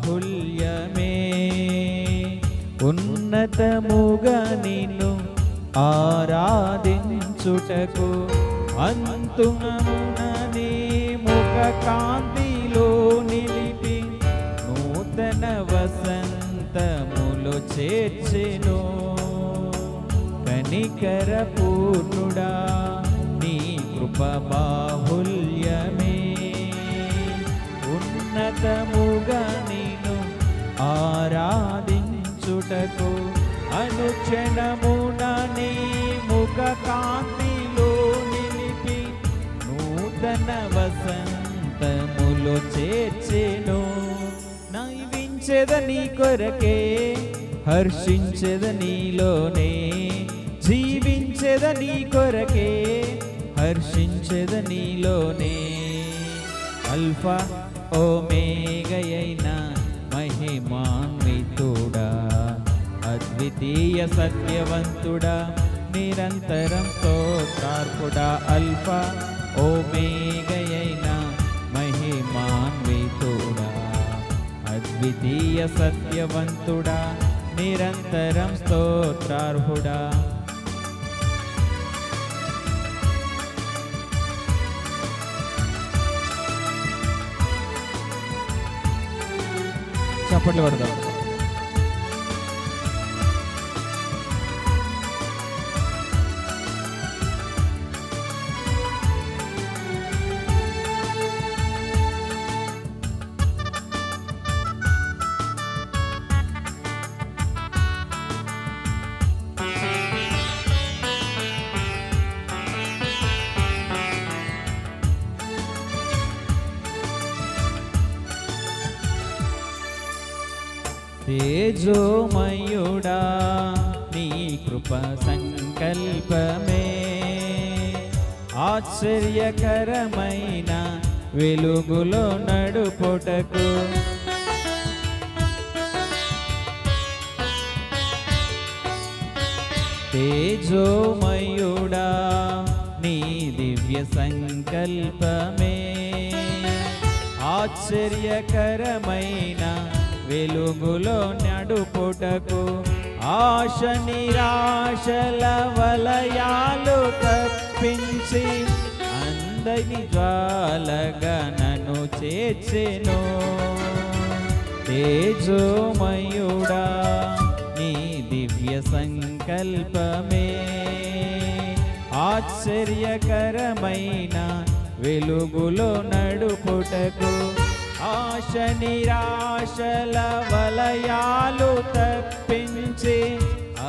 బాహుల్యమే ఉన్నతముగా నిన్ను ఆరాధించుటకు అంతునమున నీ ముఖ కాంతిలో నిలిపి నూతన వసంతములో చేర్చెను. కనికర పూర్ణుడా నీ కృప బాహుల్యమే ఉన్నతముగా నిన్ను ఆరాధించుటకు అనుక్షణమున నీ ముఖ కాంతిలో నిలిపి నూతన వసంతములో చేర్చెను. నైవించెద నీ కొరకే హర్షించెద నీలోనే జీవించెద నీ కొరకే హర్షించెద నీలోనే. అల్ఫా ఓమేగయైన మహిమాన్వితుడా అద్వితీయ సత్యవంతుడా నిరంతరం స్తోత్రార్హుడా. అల్ఫా ఓమేగయైన మహిమాన్వితుడా అద్వితీయ సత్యవంతుడా నిరంతరం స్తోత్రార్హుడా. చప్పట్లు పడదాం. తేజోమయుడా నీ కృప సంకల్పమే ఆశ్చర్యకరమైన వెలుగులో నడుపుటకు తేజోమయుడా నీ దివ్య సంకల్పమే ఆశ్చర్యకరమైన వెలుగులో నడుపుటకు ఆశ నిరాశల వలయాలు తప్పించి అందరి జ్వాలగా నన్ను చేర్చెను. తేజోమయుడా నీ దివ్య సంకల్పమే ఆశ్చర్యకరమైన వెలుగులో నడుపుటకు ఆశ నిరాశల వలయాలు తప్పించి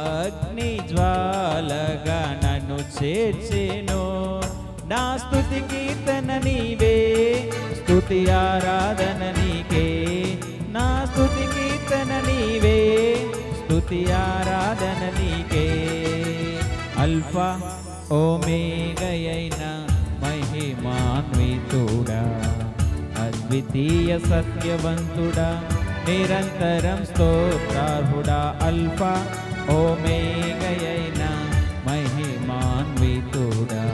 అగ్ని జ్వాలగా నన్ను చేర్చెను. నా స్తుతి కీర్తన నీవే స్తుతి ఆరాధన నీకే. నా స్తుతి కీర్తన నీవే స్తుతి ఆరాధన నీకే. అల్ఫా ఓమేగయైన మహిమాన్వితుడా అద్వితీయ సత్యవంతుడా నిరంతరం స్తోత్రార్హుడా. అల్ఫా ఓమేగయైన మహిమాన్వితుడా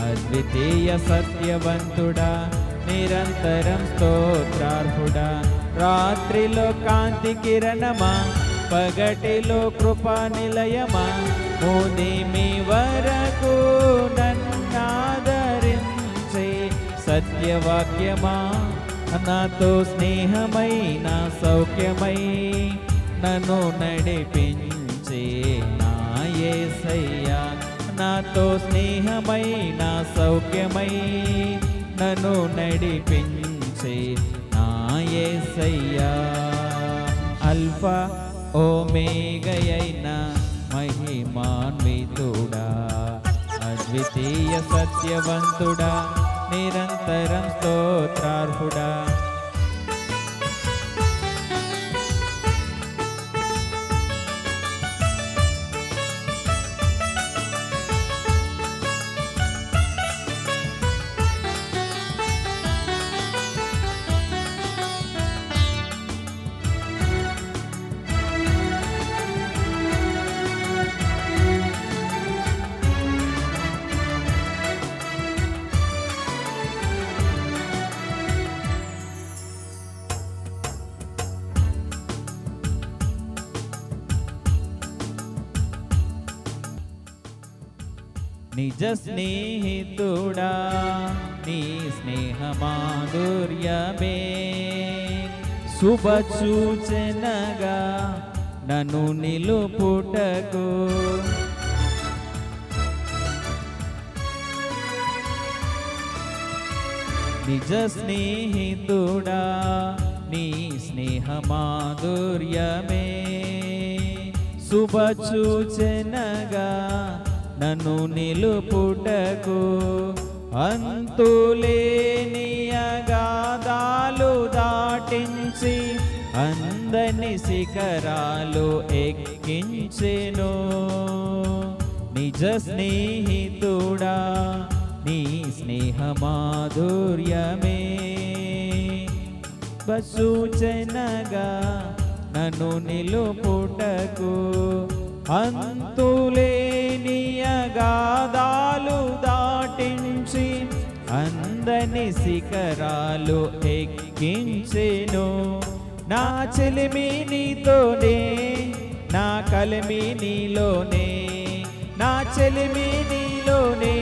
అద్వితీయ సత్యవంతుడా నిరంతరం స్తోత్రార్హుడా. రాత్రిలో కాంతి కిరణమా పగటిలో కృపా నిలయమా ఉదయమి వరకు నన్నాదరించే సత్యవాక్యమా నాతో స్నేహమై నా సౌఖ్యమై నన్ను నడిపించే నా యేసయ్యా. నాతో స్నేహమై నా సౌఖ్యమై నన్ను నడిపించే నా యేసయ్యా. అల్ఫా ఓమేగయైన మహిమాన్వితుడా అద్వితీయ సత్యవంతుడా నిరంతరం స్తోత్రార్హుడా. నిజ స్నేహితుడా నీ స్నేహ మాధుర్యమే శుభ సూచనగా నన్ను నిలుపుటకు నిజ స్నేహితుడా నీ స్నేహ మాధుర్యమే శుభ సూచనగా నన్ను నిలుపుటకు అంతులేని అగాధాలు దాటించి అందని శిఖరాలు ఎక్కించెను నిజ స్నేహితుడా నీ స్నేహ మాధుర్యమే సూచనగా నన్ను నిలుపుటకు అంతులేని అగాధాలు దాటించి అందని శిఖరాలు ఎక్కించెను నా చెలిమి నీతోనే నా కలిమి నీలోనే నా చెలిమి నీలోనే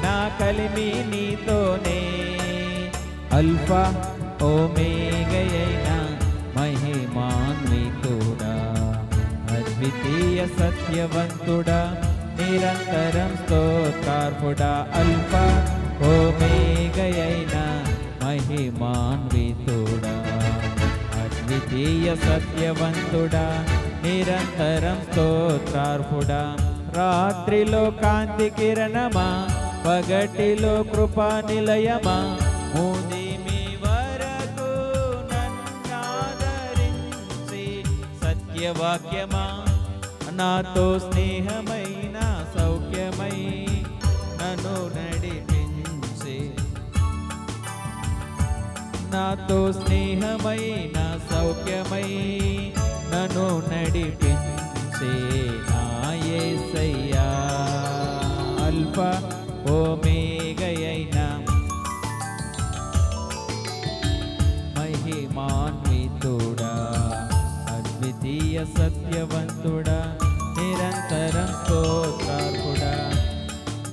నా కలిమి నీతోనే అల్ఫా ఓమేగయైన మహిమాన్వితుడా అద్వితీయ సత్యవంతుడా నిరంతరం స్తోత్రార్హుడా అల్ఫా ఓమేగయైన మహిమాన్వితుడా అద్వితీయ సత్యవంతుడా నిరంతరం స్తోత్రార్హుడా రాత్రిలో కాంతి కిరణమా పగటిలో కృపా నిలయమా ముదిమి వరకు నన్నాదరించి సత్యవాక్యమా నాతో స్నేహమైన సౌఖ్యమై నన్ను నడిపించి నాతో స్నేహమైన సౌఖ్యమై నన్ను నడిపించే నా యేసయ్యా అల్ఫా ఓమే